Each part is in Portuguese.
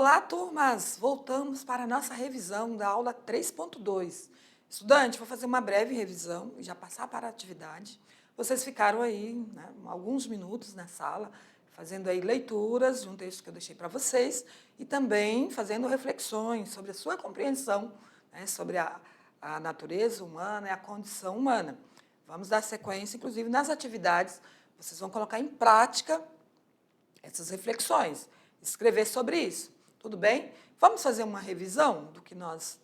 Olá, turmas! Voltamos para a nossa revisão da aula 3.2. Estudante, vou fazer uma breve revisão e já passar para a atividade. Vocês ficaram aí, né, alguns minutos na sala, fazendo aí leituras de um texto que eu deixei para vocês e também fazendo reflexões sobre a sua compreensão, né, sobre a natureza humana e a condição humana. Vamos dar sequência, inclusive, nas atividades. Vocês vão colocar em prática essas reflexões, escrever sobre isso. Tudo bem? Vamos fazer uma revisão do que nós...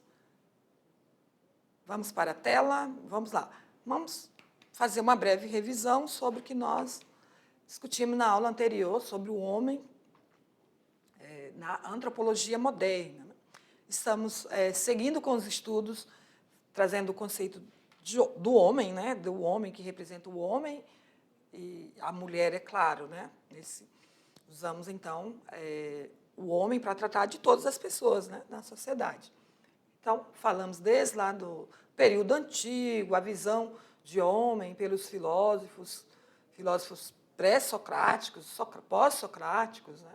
Vamos para a tela, vamos lá. Vamos fazer uma breve revisão sobre o que nós discutimos na aula anterior, sobre o homem na antropologia moderna. Estamos seguindo com os estudos, trazendo o conceito do homem, né? Do homem que representa o homem e a mulher, é claro, né? Usamos, então, o homem para tratar de todas as pessoas, né, na sociedade. Então, falamos desde lá do período antigo, a visão de homem pelos filósofos pré-socráticos, pós-socráticos, né,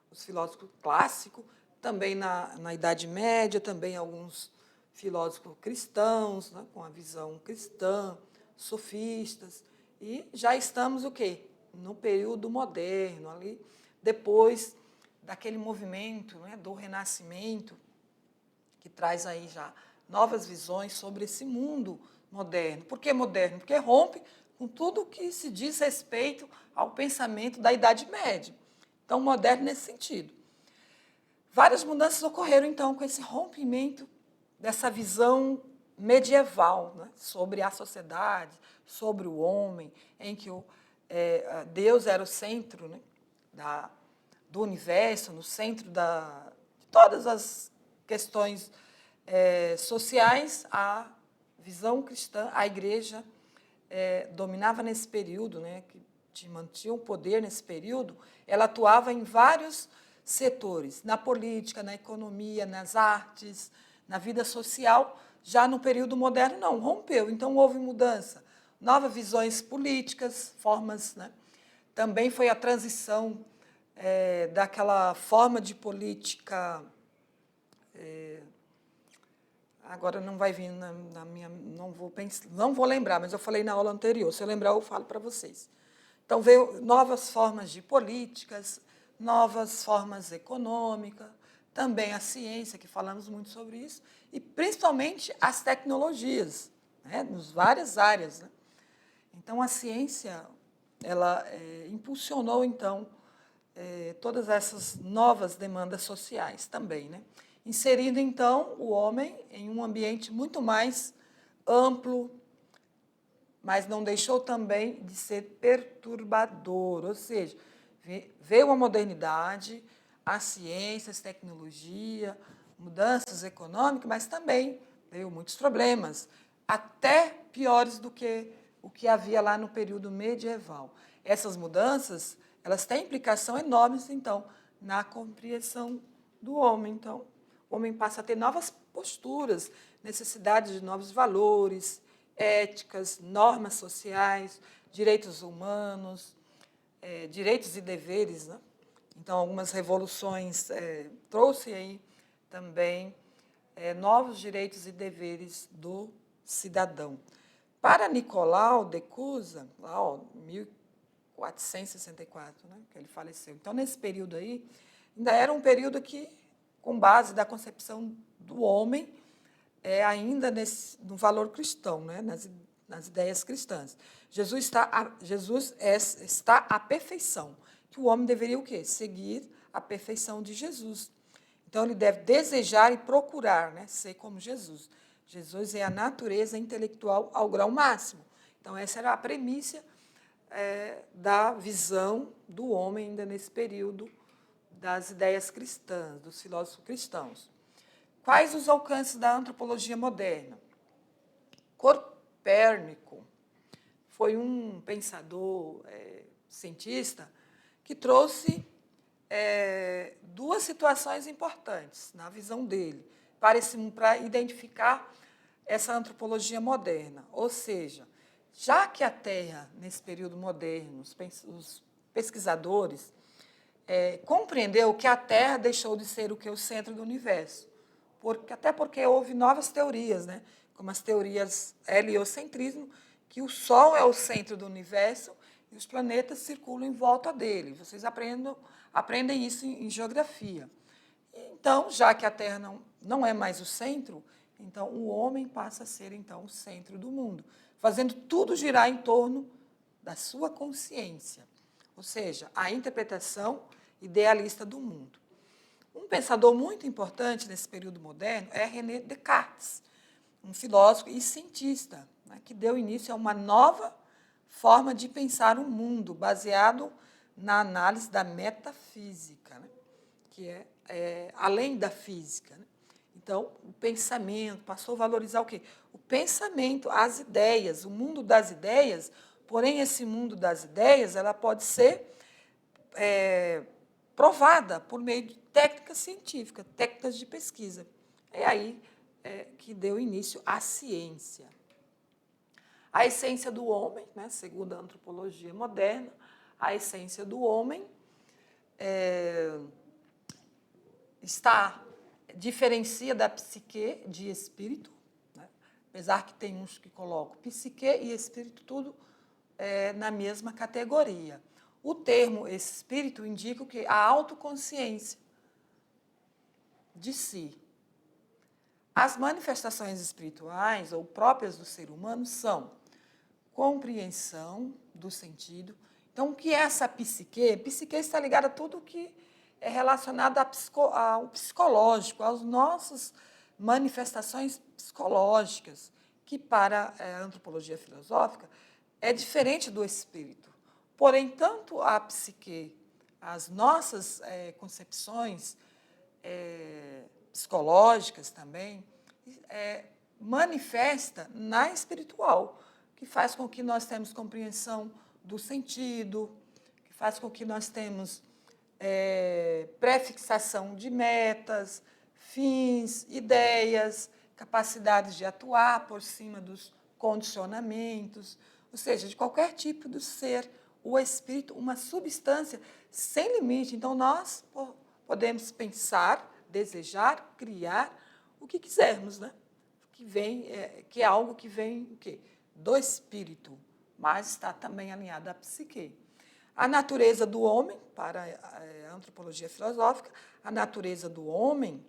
os filósofos clássicos, também na Idade Média, também alguns filósofos cristãos, né, com a visão cristã, sofistas, e já estamos o quê? No período moderno, ali, depois daquele movimento, né, do Renascimento, que traz aí já novas visões sobre esse mundo moderno. Por que moderno? Porque rompe com tudo que se diz respeito ao pensamento da Idade Média. Então, moderno nesse sentido. Várias mudanças ocorreram, então, com esse rompimento dessa visão medieval, né, sobre a sociedade, sobre o homem, em que Deus era o centro, né, do universo, no centro de todas as questões sociais. A visão cristã, a igreja dominava nesse período, né, que mantinha o poder nesse período. Ela atuava em vários setores, na política, na economia, nas artes, na vida social. Já no período moderno, não, rompeu. Então, houve mudança, novas visões políticas, formas, né? Também foi a transição daquela forma de política... agora não vai vir na minha... Não vou lembrar, mas eu falei na aula anterior. Se eu lembrar, eu falo para vocês. Então, veio novas formas de políticas, novas formas econômicas, também a ciência, que falamos muito sobre isso, e principalmente as tecnologias, né, nas várias áreas, né? Então, a ciência, ela impulsionou, então, todas essas novas demandas sociais também, né? Inserindo, então, o homem em um ambiente muito mais amplo, mas não deixou também de ser perturbador, ou seja, veio a modernidade, a ciência, a tecnologia, mudanças econômicas, mas também veio muitos problemas, até piores do que o que havia lá no período medieval. Essas mudanças, elas têm implicação enormes, então, na compreensão do homem. Então, o homem passa a ter novas posturas, necessidade de novos valores, éticas, normas sociais, direitos humanos, direitos e deveres, né? Então, algumas revoluções trouxe aí também novos direitos e deveres do cidadão. Para Nicolau de Cusa, lá, ó, 1464, né, que ele faleceu. Então, nesse período aí, ainda era um período que, com base da concepção do homem, ainda no valor cristão, né, nas ideias cristãs. Jesus está à perfeição, que o homem deveria o quê? Seguir a perfeição de Jesus. Então, ele deve desejar e procurar, né, ser como Jesus. Jesus é a natureza intelectual ao grau máximo. Então, essa era a premissa da visão do homem ainda nesse período das ideias cristãs, dos filósofos cristãos. Quais os alcances da antropologia moderna? Copérnico foi um pensador, cientista, que trouxe duas situações importantes na visão dele, para identificar essa antropologia moderna. Ou seja, já que a Terra, nesse período moderno, os pesquisadores compreendeu que a Terra deixou de ser o que? O centro do universo. Até porque houve novas teorias, né? Como as teorias heliocentrismo, que o Sol é o centro do universo e os planetas circulam em volta dele. Vocês aprendem isso em geografia. Então, já que a Terra não é mais o centro, então o homem passa a ser então o centro do mundo, fazendo tudo girar em torno da sua consciência, ou seja, a interpretação idealista do mundo. Um pensador muito importante nesse período moderno é René Descartes, um filósofo e cientista, né, que deu início a uma nova forma de pensar o mundo, baseado na análise da metafísica, né, que é além da física. Né? Então, o pensamento passou a valorizar o quê? O pensamento, as ideias, o mundo das ideias, porém, esse mundo das ideias ela pode ser provada por meio de técnicas científicas, técnicas de pesquisa. É aí que deu início à ciência. A essência do homem, né, segundo a antropologia moderna, a essência do homem diferencia da psique de espírito, né? Apesar que tem uns que colocam psique e espírito tudo na mesma categoria. O termo espírito indica o quê? A autoconsciência de si. As manifestações espirituais ou próprias do ser humano são compreensão do sentido. Então, o que é essa psique? Psique está ligada a tudo que é relacionado ao psicológico, às nossas manifestações psicológicas, que para a antropologia filosófica é diferente do espírito. Porém, tanto a psique, as nossas concepções psicológicas também, manifesta na espiritual, que faz com que nós tenhamos compreensão do sentido, que faz com que nós temos prefixação de metas, fins, ideias, capacidades de atuar por cima dos condicionamentos, ou seja, de qualquer tipo de ser, o espírito, uma substância sem limite. Então, nós podemos pensar, desejar, criar o que quisermos, né? Que é algo que vem o quê? Do espírito, mas está também alinhado à psique. A natureza do homem, para a antropologia filosófica, a natureza do homem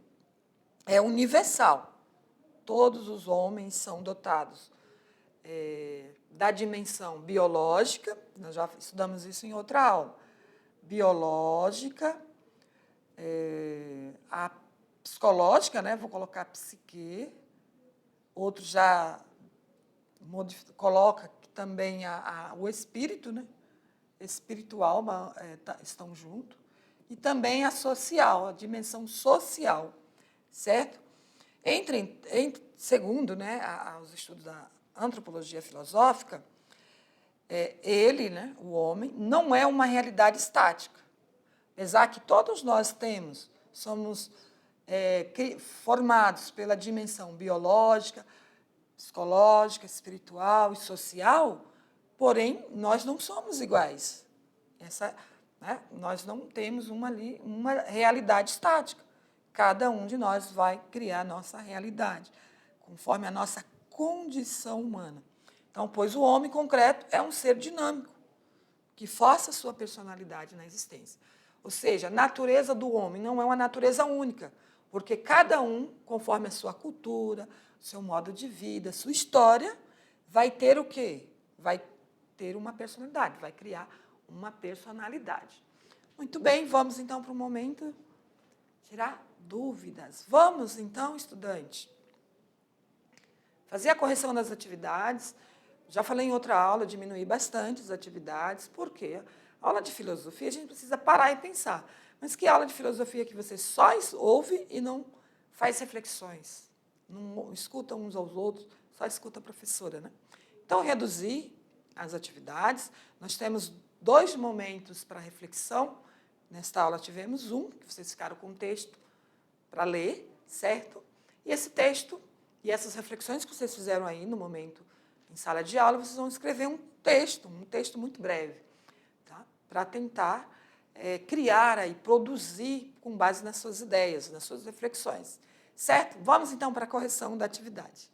é universal. Todos os homens são dotados da dimensão biológica, nós já estudamos isso em outra aula, biológica, a psicológica, né? Vou colocar psique, outro já coloca também o espírito, né? Espírito, alma estão juntos, e também a social, a dimensão social, certo? Segundo, né, os estudos da antropologia filosófica, ele, né, o homem, não é uma realidade estática. Apesar que todos nós somos formados pela dimensão biológica, psicológica, espiritual e social, porém, nós não somos iguais. Nós não temos uma realidade estática. Cada um de nós vai criar a nossa realidade, conforme a nossa condição humana. Então, pois o homem concreto é um ser dinâmico, que força a sua personalidade na existência. Ou seja, a natureza do homem não é uma natureza única, porque cada um, conforme a sua cultura, seu modo de vida, sua história, vai ter o quê? Vai ter uma personalidade, vai criar uma personalidade. Muito bem, vamos então para o momento tirar dúvidas. Vamos então, estudante, fazer a correção das atividades. Já falei em outra aula, diminuir bastante as atividades. Por quê? A aula de filosofia, a gente precisa parar e pensar. Mas que aula de filosofia que você só ouve e não faz reflexões? Não escuta uns aos outros, só escuta a professora, né? Então, reduzir as atividades. Nós temos 2 momentos para reflexão. Nesta aula tivemos um, que vocês ficaram com um texto para ler, certo? E esse texto e essas reflexões que vocês fizeram aí no momento em sala de aula, vocês vão escrever um texto muito breve, tá? Para tentar criar e produzir com base nas suas ideias, nas suas reflexões. Certo? Vamos então para a correção da atividade.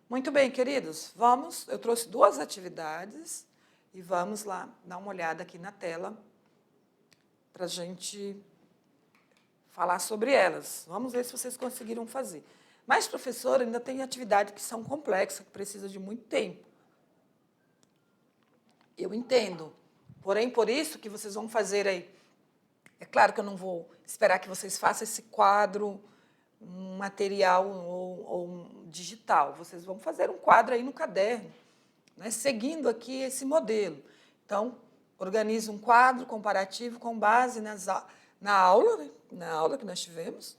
Muito bem, queridos, eu trouxe 2 atividades e vamos lá dar uma olhada aqui na tela para a gente falar sobre elas. Vamos ver se vocês conseguiram fazer. Mas, professor, ainda tem atividades que são complexas, que precisam de muito tempo. Eu entendo. Porém, por isso que vocês vão fazer aí. É claro que eu não vou esperar que vocês façam esse quadro material ou digital. Vocês vão fazer um quadro aí no caderno, né, seguindo aqui esse modelo. Então, organize um quadro comparativo com base na aula, né, na aula que nós tivemos,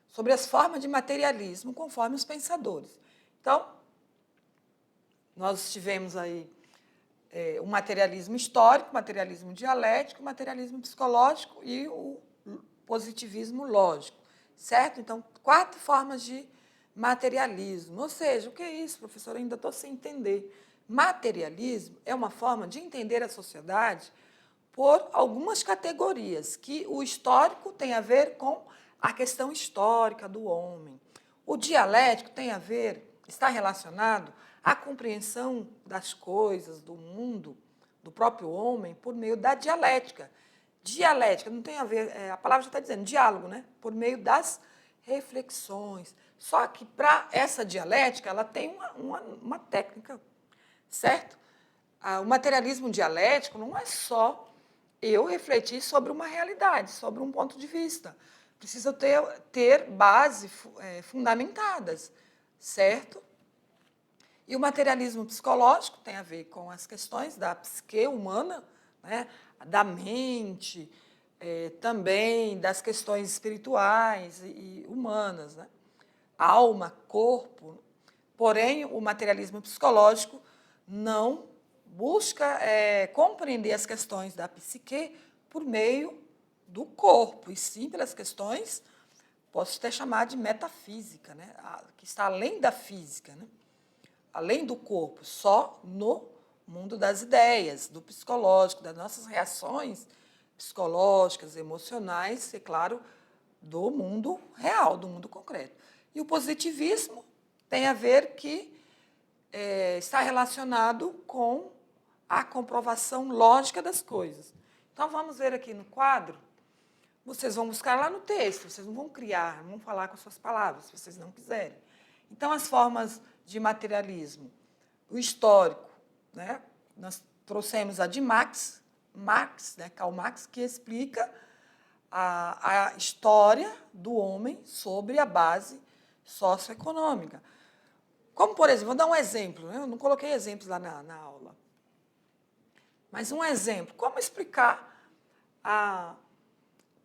sobre as formas de materialismo conforme os pensadores. Então, nós tivemos aí o materialismo histórico, o materialismo dialético, o materialismo psicológico e o positivismo lógico, certo? Então, 4 formas de materialismo. Ou seja, o que é isso, professor? Eu ainda estou sem entender. Materialismo é uma forma de entender a sociedade por algumas categorias, que o histórico tem a ver com a questão histórica do homem. O dialético tem a ver, está relacionado à compreensão das coisas, do mundo, do próprio homem, por meio da dialética. Dialética não tem a ver, a palavra já está dizendo, diálogo, né? Por meio das reflexões. Só que para essa dialética, ela tem uma técnica, certo? O materialismo dialético não é só eu refletir sobre uma realidade, sobre um ponto de vista. Precisa ter bases fundamentadas, certo? E o materialismo psicológico tem a ver com as questões da psique humana, né? Da mente, também das questões espirituais e humanas, né? Alma, corpo. Porém, o materialismo psicológico não busca compreender as questões da psique por meio do corpo, e sim pelas questões, posso até chamar de metafísica, né? Que está além da física, né? Além do corpo, só no mundo das ideias, do psicológico, das nossas reações psicológicas, emocionais, é claro, do mundo real, do mundo concreto. E o positivismo tem a ver que está relacionado com a comprovação lógica das coisas. Então, vamos ver aqui no quadro. Vocês vão buscar lá no texto, vocês não vão criar, não vão falar com as suas palavras, se vocês não quiserem. Então, as formas de materialismo. O histórico, né? Nós trouxemos a de Marx, né? Karl Marx, que explica a história do homem sobre a base socioeconômica. Como, por exemplo, vou dar um exemplo, né? Eu não coloquei exemplos lá na aula. Mas um exemplo, como explicar a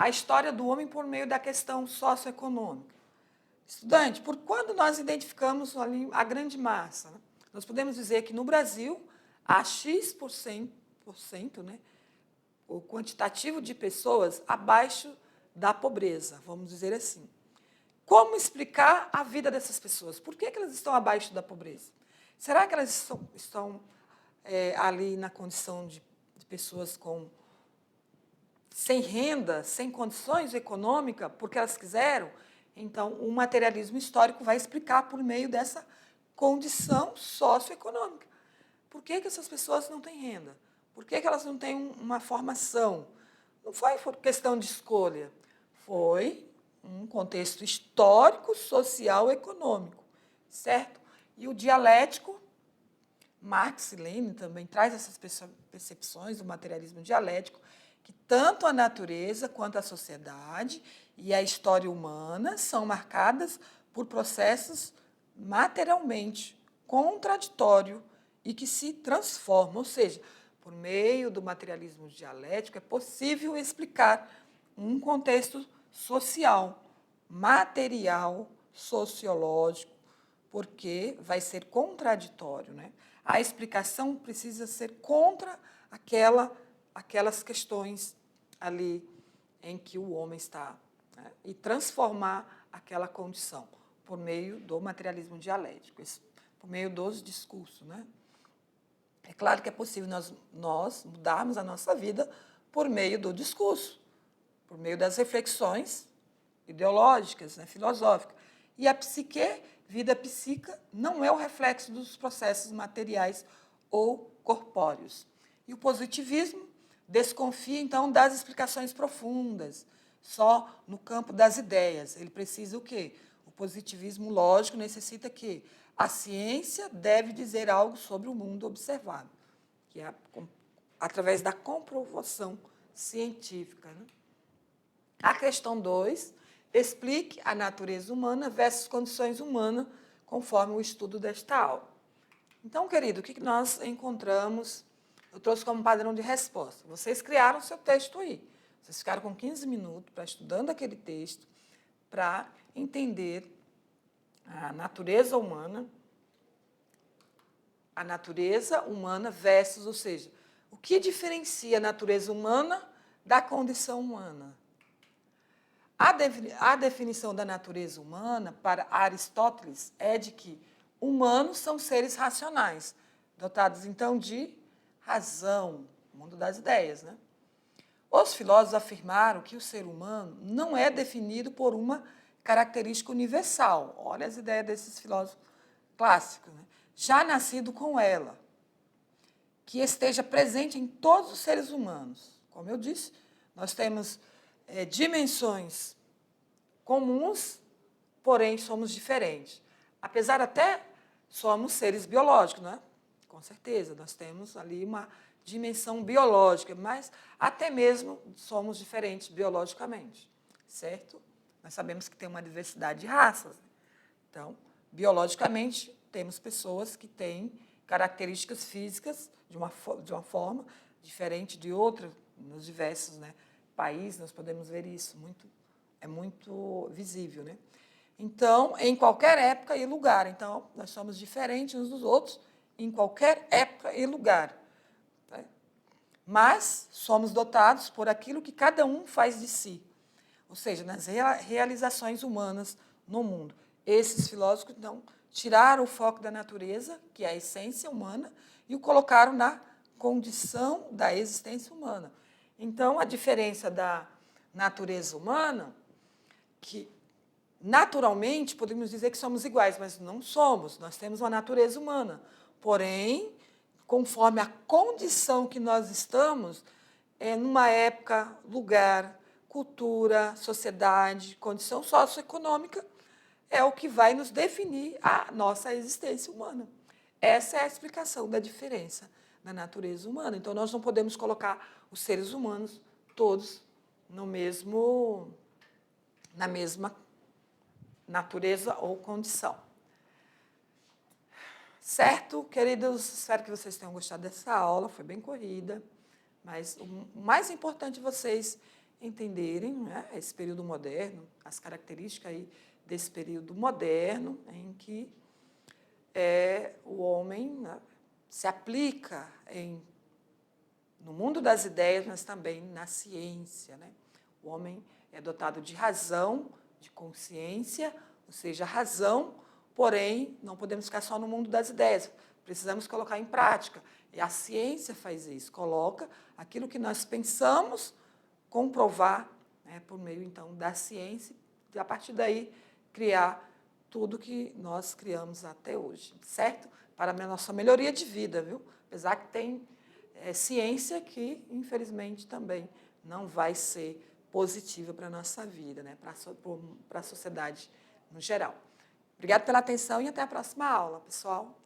história do homem por meio da questão socioeconômica? Estudante, por quando nós identificamos ali a grande massa, né? Nós podemos dizer que no Brasil há X%, né? O quantitativo de pessoas abaixo da pobreza, vamos dizer assim. Como explicar a vida dessas pessoas? Por que elas estão abaixo da pobreza? Será que elas estão ali na condição de pessoas sem renda, sem condições econômicas, porque elas quiseram? Então, o materialismo histórico vai explicar por meio dessa condição socioeconômica. Por que essas pessoas não têm renda? Por que elas não têm uma formação? Não foi por questão de escolha, foi um contexto histórico, social, econômico, certo? E o dialético, Marx e Lenin também traz essas percepções do materialismo dialético, que tanto a natureza quanto a sociedade e a história humana são marcadas por processos materialmente contraditórios e que se transformam, ou seja, por meio do materialismo dialético é possível explicar um contexto social, material, sociológico, porque vai ser contraditório, né? A explicação precisa ser contra aquelas questões ali em que o homem está, né? E transformar aquela condição. por meio do materialismo dialético, por meio dos discursos, né? É claro que é possível nós mudarmos a nossa vida por meio do discurso, por meio das reflexões ideológicas, né, filosóficas. E a psique, vida psíquica, não é o reflexo dos processos materiais ou corpóreos. E o positivismo desconfia, então, das explicações profundas, só no campo das ideias. Ele precisa o quê? O positivismo lógico necessita que a ciência deve dizer algo sobre o mundo observado, que é através da comprovação científica, né? A questão 2, explique a natureza humana versus condições humanas, conforme o estudo desta aula. Então, querido, o que nós encontramos? Eu trouxe como padrão de resposta. Vocês criaram o seu texto aí. Vocês ficaram com 15 minutos para estudando aquele texto, para entender a natureza humana versus, ou seja, o que diferencia a natureza humana da condição humana. A definição da natureza humana, para Aristóteles, é de que humanos são seres racionais, dotados, então, de razão, mundo das ideias, né? Os filósofos afirmaram que o ser humano não é definido por uma característica universal. Olha as ideias desses filósofos clássicos, né? Já nascido com ela, que esteja presente em todos os seres humanos. Como eu disse, nós temos dimensões comuns, porém somos diferentes. Apesar até somos seres biológicos, né? Com certeza, nós temos ali uma dimensão biológica, mas até mesmo somos diferentes biologicamente, certo? Nós sabemos que tem uma diversidade de raças. Então, biologicamente, temos pessoas que têm características físicas de uma forma diferente de outra, nos diversos, né, países, nós podemos ver isso, é muito visível, né? Então, em qualquer época e lugar. Então, nós somos diferentes uns dos outros em qualquer época e lugar. Tá? Mas somos dotados por aquilo que cada um faz de si, ou seja, nas realizações humanas no mundo. Esses filósofos, então, tiraram o foco da natureza, que é a essência humana, e o colocaram na condição da existência humana. Então, a diferença da natureza humana, que naturalmente podemos dizer que somos iguais, mas não somos. Nós temos uma natureza humana. Porém, conforme a condição que nós estamos, numa época, lugar, cultura, sociedade, condição socioeconômica, é o que vai nos definir a nossa existência humana. Essa é a explicação da diferença da natureza humana. Então, nós não podemos colocar os seres humanos todos na mesma natureza ou condição. Certo, queridos? Espero que vocês tenham gostado dessa aula, foi bem corrida, mas o mais importante vocês entenderem, né, esse período moderno, as características aí desse período moderno em que o homem, né, se aplica no mundo das ideias, mas também na ciência, né? O homem é dotado de razão, de consciência, ou seja, razão, porém, não podemos ficar só no mundo das ideias, precisamos colocar em prática. E a ciência faz isso, coloca aquilo que nós pensamos, comprovar, né, por meio, então, da ciência, e a partir daí criar tudo que nós criamos até hoje, certo? Para a nossa melhoria de vida, viu? Apesar que tem ciência que, infelizmente, também não vai ser positiva para a nossa vida, né? Para a sociedade no geral. Obrigada pela atenção e até a próxima aula, pessoal.